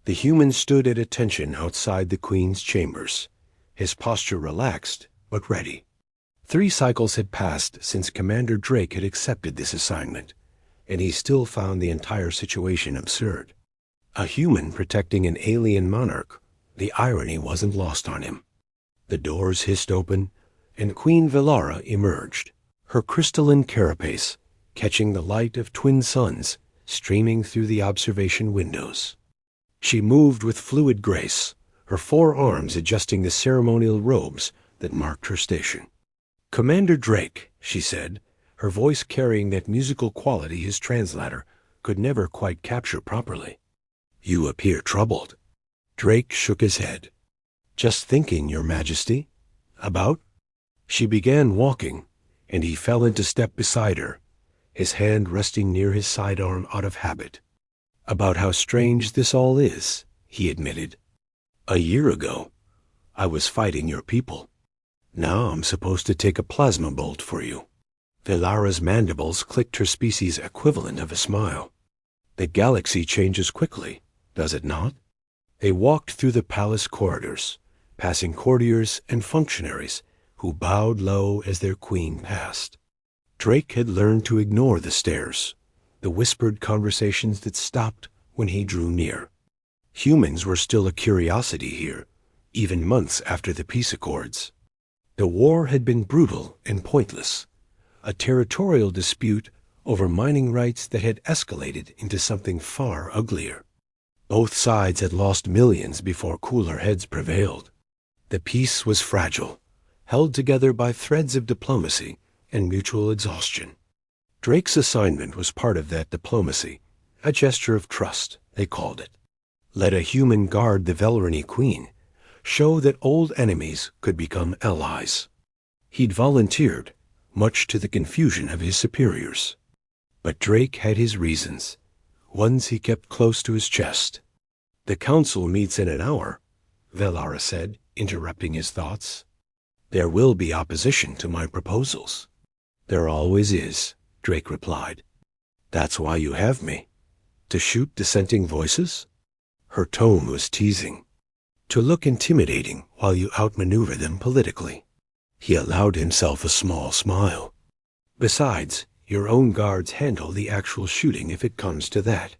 The human stood at attention outside the Queen's chambers, his posture relaxed but ready. 3 cycles had passed since Commander Drake had accepted this assignment, and he still found the entire situation absurd. A human protecting an alien monarch, the irony wasn't lost on him. The doors hissed open, and Queen Velara emerged, her crystalline carapace catching the light of twin suns streaming through the observation windows. She moved with fluid grace, her 4 arms adjusting the ceremonial robes that marked her station. "Commander Drake," she said, her voice carrying that musical quality his translator could never quite capture properly. "You appear troubled." Drake shook his head. "Just thinking, Your Majesty." "About?" She began walking, and he fell into step beside her, his hand resting near his sidearm out of habit. "About how strange this all is," he admitted. "A year ago, I was fighting your people. Now I'm supposed to take a plasma bolt for you." Velara's mandibles clicked her species' equivalent of a smile. "The galaxy changes quickly, does it not?" They walked through the palace corridors, passing courtiers and functionaries who bowed low as their queen passed. Drake had learned to ignore the stares, the whispered conversations that stopped when he drew near. Humans were still a curiosity here, even months after the peace accords. The war had been brutal and pointless, a territorial dispute over mining rights that had escalated into something far uglier. Both sides had lost millions before cooler heads prevailed. The peace was fragile, held together by threads of diplomacy and mutual exhaustion. Drake's assignment was part of that diplomacy, a gesture of trust, they called it. Let a human guard the Velrani Queen, show that old enemies could become allies. He'd volunteered, much to the confusion of his superiors. But Drake had his reasons, ones he kept close to his chest. "The council meets in an hour," Velara said, interrupting his thoughts. "There will be opposition to my proposals." "There always is," Drake replied. "That's why you have me. To shoot dissenting voices?" Her tone was teasing. "To look intimidating while you outmaneuver them politically." He allowed himself a small smile. "Besides, your own guards handle the actual shooting if it comes to that."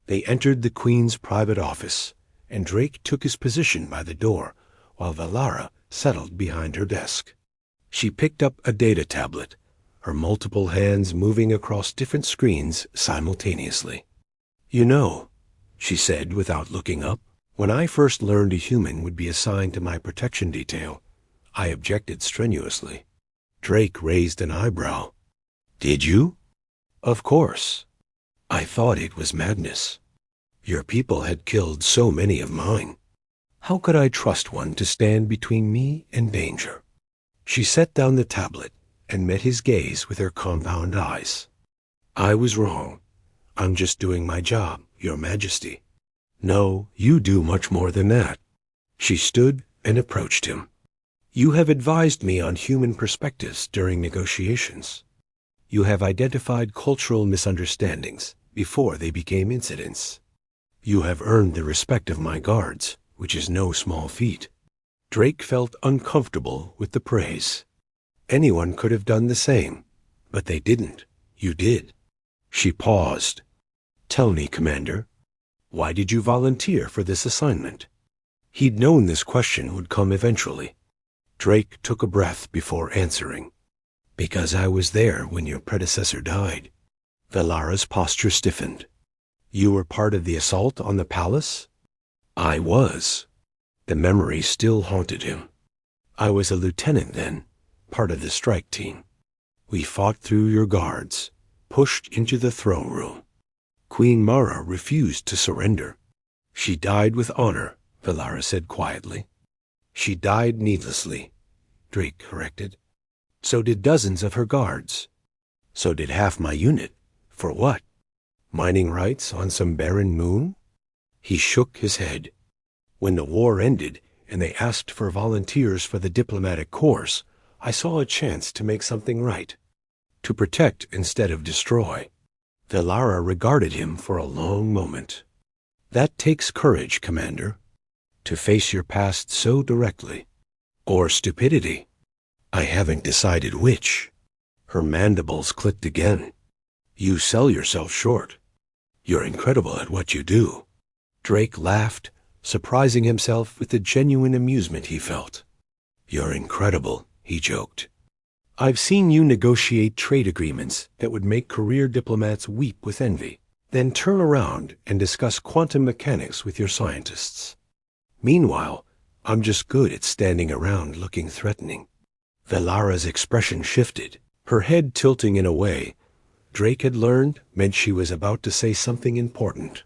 They entered the Queen's private office, and Drake took his position by the door while Velara settled behind her desk. She picked up a data tablet, her multiple hands moving across different screens simultaneously. "You know," she said without looking up, "when I first learned a human would be assigned to my protection detail, I objected strenuously." Drake raised an eyebrow. "Did you?" "Of course. I thought it was madness. Your people had killed so many of mine. How could I trust one to stand between me and danger?" She set down the tablet and met his gaze with her compound eyes. "I was wrong. I'm just doing my job, Your Majesty." "No, you do much more than that." She stood and approached him. "You have advised me on human perspectives during negotiations. You have identified cultural misunderstandings before they became incidents. You have earned the respect of my guards, which is no small feat." Drake felt uncomfortable with the praise. Anyone could have done the same, but they didn't. You did. She paused. "Tell me, Commander, why did you volunteer for this assignment?" He'd known this question would come eventually. Drake took a breath before answering. "Because I was there when your predecessor died." Velara's posture stiffened. "You were part of the assault on the palace?" "I was." The memory still haunted him. "I was a lieutenant then, part of the strike team. We fought through your guards, pushed into the throne room. Queen Mara refused to surrender. She died with honor," Velara said quietly. "She died needlessly," Drake corrected. "So did dozens of her guards. So did half my unit. For what? Mining rights on some barren moon?" He shook his head. "When the war ended and they asked for volunteers for the diplomatic corps, I saw a chance to make something right. To protect instead of destroy." Velara regarded him for a long moment. That takes courage, Commander, to face your past so directly. Or stupidity. I haven't decided which. Her mandibles clicked again. You sell yourself short. You're incredible at what you do. Drake laughed, surprising himself with the genuine amusement he felt. You're incredible, he joked. I've seen you negotiate trade agreements that would make career diplomats weep with envy, then turn around and discuss quantum mechanics with your scientists. Meanwhile, I'm just good at standing around looking threatening. Velara's expression shifted, her head tilting in a way Drake had learned meant she was about to say something important.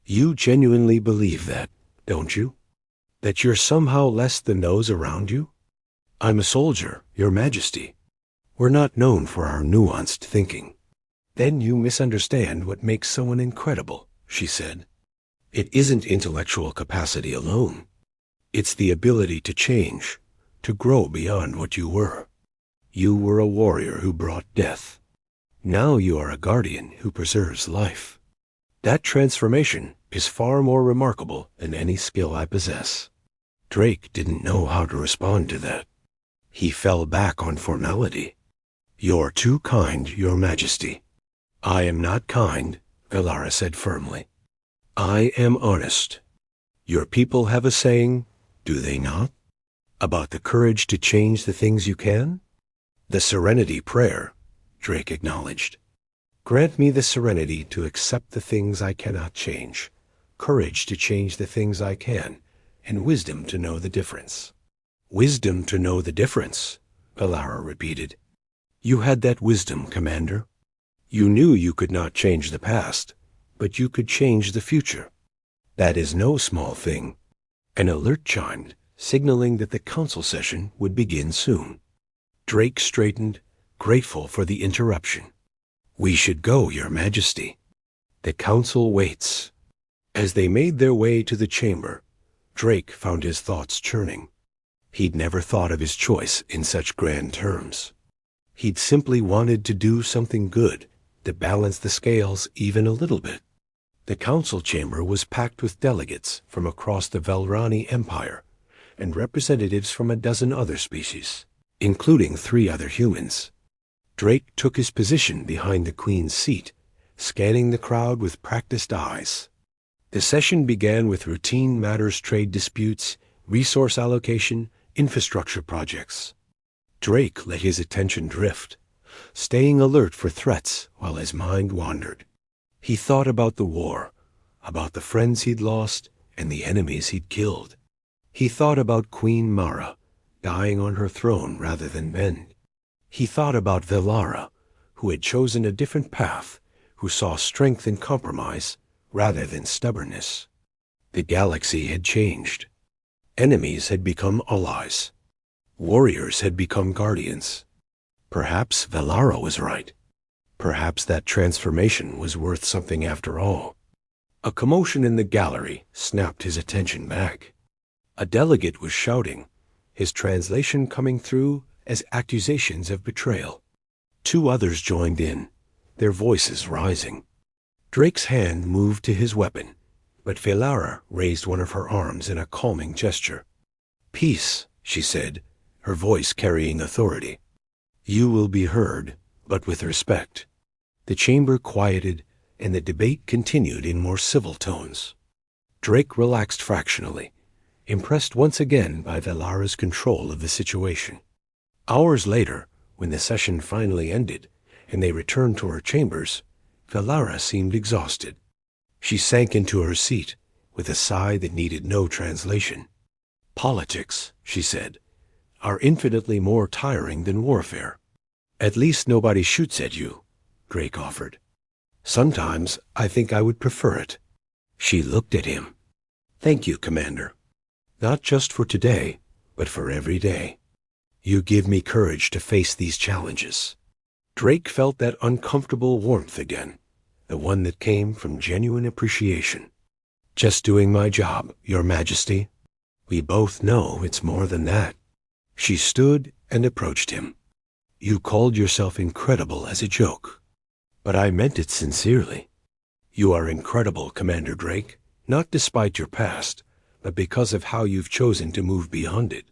You genuinely believe that, don't you? That you're somehow less than those around you? I'm a soldier, Your Majesty. We're not known for our nuanced thinking. Then you misunderstand what makes someone incredible, she said. It isn't intellectual capacity alone. It's the ability to change, to grow beyond what you were. You were a warrior who brought death. Now you are a guardian who preserves life. That transformation is far more remarkable than any skill I possess. Drake didn't know how to respond to that. He fell back on formality. You're too kind, Your Majesty. I am not kind, Velara said firmly. I am honest. Your people have a saying, do they not? About the courage to change the things you can? The Serenity Prayer, Drake acknowledged. Grant me the serenity to accept the things I cannot change, courage to change the things I can, and wisdom to know the difference. Wisdom to know the difference, Velara repeated. You had that wisdom, Commander. You knew you could not change the past, but you could change the future. That is no small thing. An alert chimed, signaling that the council session would begin soon. Drake straightened, grateful for the interruption. We should go, Your Majesty. The council waits. As they made their way to the chamber, Drake found his thoughts churning. He'd never thought of his choice in such grand terms. He'd simply wanted to do something good to balance the scales even a little bit. The council chamber was packed with delegates from across the Velrani Empire and representatives from a dozen other species, including 3 other humans. Drake took his position behind the Queen's seat, scanning the crowd with practiced eyes. The session began with routine matters, trade disputes, resource allocation, infrastructure projects. Drake let his attention drift, staying alert for threats while his mind wandered. He thought about the war, about the friends he'd lost and the enemies he'd killed. He thought about Queen Mara, dying on her throne rather than bend. He thought about Velara, who had chosen a different path, who saw strength in compromise rather than stubbornness. The galaxy had changed. Enemies had become allies. Warriors had become guardians. Perhaps Velara was right. Perhaps that transformation was worth something after all. A commotion in the gallery snapped his attention back. A delegate was shouting, his translation coming through as accusations of betrayal. 2 others joined in, their voices rising. Drake's hand moved to his weapon, but Velara raised one of her arms in a calming gesture. Peace, she said, her voice carrying authority. You will be heard, but with respect. The chamber quieted, and the debate continued in more civil tones. Drake relaxed fractionally, impressed once again by Velara's control of the situation. Hours later, when the session finally ended, and they returned to her chambers, Velara seemed exhausted. She sank into her seat, with a sigh that needed no translation. Politics, she said, are infinitely more tiring than warfare. At least nobody shoots at you, Drake offered. Sometimes I think I would prefer it. She looked at him. Thank you, Commander. Not just for today, but for every day. You give me courage to face these challenges. Drake felt that uncomfortable warmth again, the one that came from genuine appreciation. Just doing my job, Your Majesty. We both know it's more than that. She stood and approached him. You called yourself incredible as a joke, but I meant it sincerely. You are incredible, Commander Drake, Not despite your past, but because of how you've chosen to move beyond it.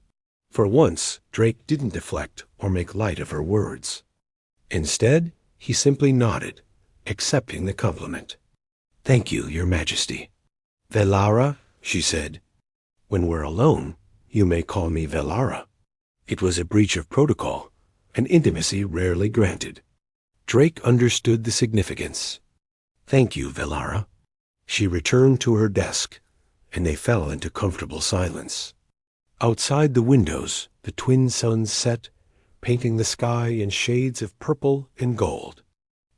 For once, Drake didn't deflect or make light of her words. Instead, he simply nodded, accepting the compliment. "Thank you, Your Majesty." "Velara," she said. "When we're alone, you may call me Velara." It was a breach of protocol, an intimacy rarely granted. Drake understood the significance. "Thank you, Velara." She returned to her desk, and they fell into comfortable silence. Outside the windows, the twin suns set, painting the sky in shades of purple and gold.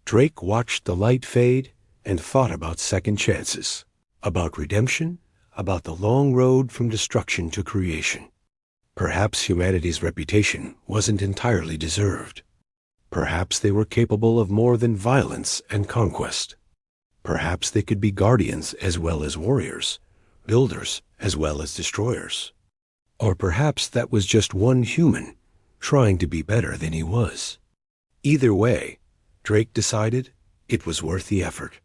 Drake watched the light fade and thought about second chances, about redemption, about the long road from destruction to creation. Perhaps humanity's reputation wasn't entirely deserved. Perhaps they were capable of more than violence and conquest. Perhaps they could be guardians as well as warriors, builders as well as destroyers. Or perhaps that was just one human trying to be better than he was. Either way, Drake decided it was worth the effort.